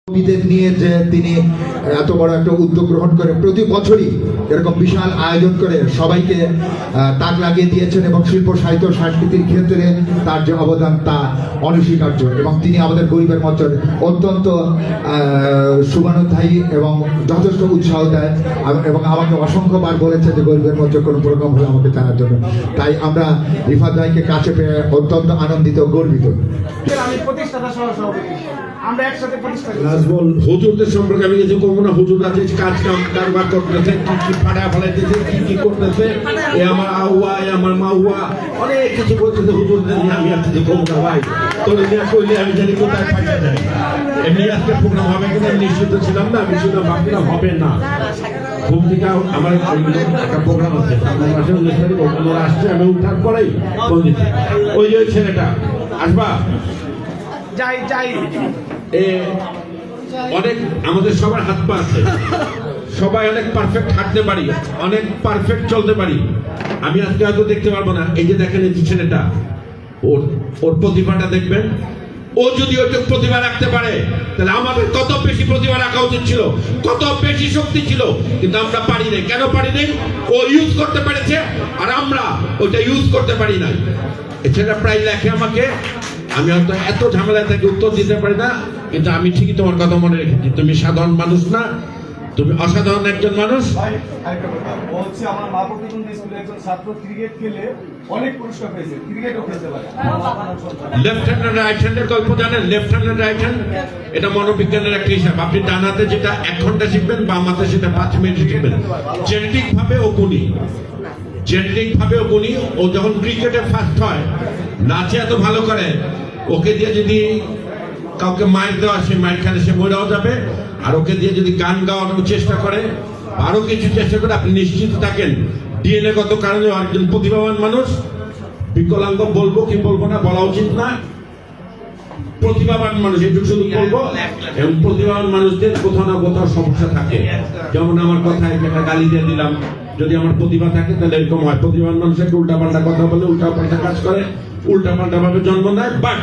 কর্মীদের নিয়ে যে তিনি এত বড় একটা উদ্যোগ গ্রহণ করে প্রতি বছরই এরকম বিশাল আয়োজন করে সবাইকে তাক লাগিয়ে দিয়েছেন এবং শিল্প সাহিত্য সংস্কৃতির ক্ষেত্রে তার যে অবদান তা অনস্বীকার্য এবং তিনি আমাদের গরিবের মঞ্চের অত্যন্ত শুভানুধ্যায়ী এবং যথেষ্ট উৎসাহ দেয় এবং আমাকে অসংখ্যবার বলেছে যে গরিবের মঞ্চে কোনো প্রোগ্রাম হলে আমাকে জানার জন্য। তাই আমরা রিফাত ভাইকে কাছে পেয়ে অত্যন্ত আনন্দিত গর্বিত। আমি প্রতিষ্ঠাতা সহ-সভাপতি, আমরা একসাথে প্রতিষ্ঠা করি। নাজমুল হুজুরদের সম্পর্কে আমি কিছু কমবো না। হুজুররা যে কাজ কাম কারবার করতেছে, কি কি ফাটা ফেলাইতেছে, কি কি করতেছে, এ আমার আউয়া, এ আমার মাউয়া, অনেক কিছু বলতেছে হুজুরদের নিয়ে। আমি আর কিছু কমবো না ভাই, তোর নিয়ে কইলে আমি জানি কোথায় ফাটা যায়। এমনি আজকে প্রোগ্রাম হবে কিনা আমি নিশ্চিত ছিলাম না, আমি শুধু ভাবছিলাম হবে না। ঘুম থেকে আমার একটা প্রোগ্রাম আছে সামনের মাসে 19 তারিখ, ওরা আসছে, আমি উঠার পরেই ফোন দিচ্ছি, ওই যে ছেলেটা আসবা যাই যাই অনেক আমাদের সবার হাত পা আছে, সবাই অনেক পারফেক্ট হাঁটতে পারি, অনেক পারফেক্ট চলতে পারি। আমি আজকে হয়তো দেখতে পারবো না, এই যে দেখেন এই ছেলেটা, ওর প্রতিভাটা দেখবেন। ও যদি ওইটা প্রতিভা রাখতে পারে তাহলে আমাদের কত বেশি প্রতিভা রাখা উচিত ছিল, কত বেশি শক্তি ছিল, কিন্তু আমরা পারি নাই। কেন পারি নাই? ও ইউজ করতে পেরেছে আর আমরা ওইটা ইউজ করতে পারি নাই। এছাড়া প্রায় লেখে আমাকে, আমি হয়তো এত ঝামেলায় থেকে উত্তর দিতে পারি না, কিন্তু আমি ঠিকই তোমার কথা মনে রেখেছি। তুমি সাধারণ মানুষ না, তুমি অসাধারণ একজন মানুষ। আমার মা প্রতিবন্ধী স্কুলের একজন ছাত্র, ক্রিকেট খেলে অনেক পুরস্কার পেয়েছে, ক্রিকেটও খেলতে পারে। লেফট হ্যান্ড আর রাইট হ্যান্ডের গল্প জানেন? লেফট হ্যান্ড আর রাইট হ্যান্ড এটা মনোবিজ্ঞানের একটা হিসাব। আপনি ডান হাতে যেটা 1 ঘন্টা শিখবেন, বাম হাতে সেটা 5 মিনিট শিখবেন। জেনেটিক ভাবে ও গুণী, জেনেটিক ভাবে ও গুণী। ও যখন ক্রিকেটে ফার্স্ট হয়, নাচে এত ভালো করে, ওকে দিয়ে যদি কাউকে মাইর দেওয়া, সে মাইর খেলে সে মরেও যাবে। আর ওকে দিয়ে যদি গান গাওয়ানোর চেষ্টা করে, আরো কিছু চেষ্টা করে, আপনি নিশ্চিত থাকেন ডিএনএ গত কারণে একজন প্রতিভাবান মানুষ। বিকলাঙ্গ বলবো কি বলবো না বলা উচিত না, প্রতিভাবান মানুষ এটুকু শুধু বলবো। এবং প্রতিভাবান মানুষদের কোথাও না কোথাও সমস্যা থাকে। যেমন আমার কথায় একটা গালি দিয়ে দিলাম, যদি আমার প্রতিভা থাকে তাহলে এরকম হয়। প্রতিভাবান মানুষ একটা উল্টাপাল্টা কথা বলে, উল্টাপাল্টা কাজ করে, উল্টাপাল্টা ভাবে জন্ম নেয়। বাট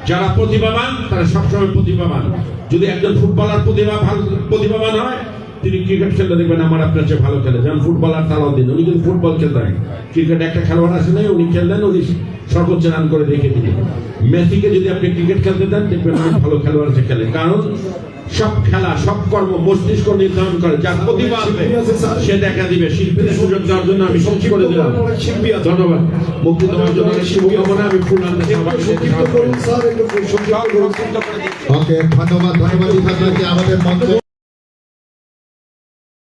যারা প্রতিভাবান তারা সবসময় প্রতিভাবান। যদি একজন ফুটবলার প্রতিভাবান হয়, তিনি ক্রিকেট খেলতে দেখবেন আমার আপনার চেয়ে ভালো খেলে। যেমন ফুটবলার সালাউদ্দিন, উনি কিন্তু ফুটবল খেলতেন, ক্রিকেট একটা খেলোয়াড় আসে নাই, উনি খেললেন, উনি সর্বোচ্চ রান করে দেখে দিলেন। মেসিকে যদি আপনি ক্রিকেট খেলতে দেন, দেখবেন অনেক ভালো খেলোয়াড় সে খেলে। কারণ সব খেলা, সব কর্ম মস্তিষ্ক নির্ধারণ করে। যার প্রতিভা আসবে সে দেখা দিবে। শিল্পীর সুযোগ দেওয়ার জন্য আমি সত্যি করে দিলাম। ধন্যবাদ। মুক্তি দেওয়ার জন্য শুভকামনা। আমি ফুল আনতে ওকে, ধন্যবাদ রিফাত ভাইকে আমাদের মঞ্চে।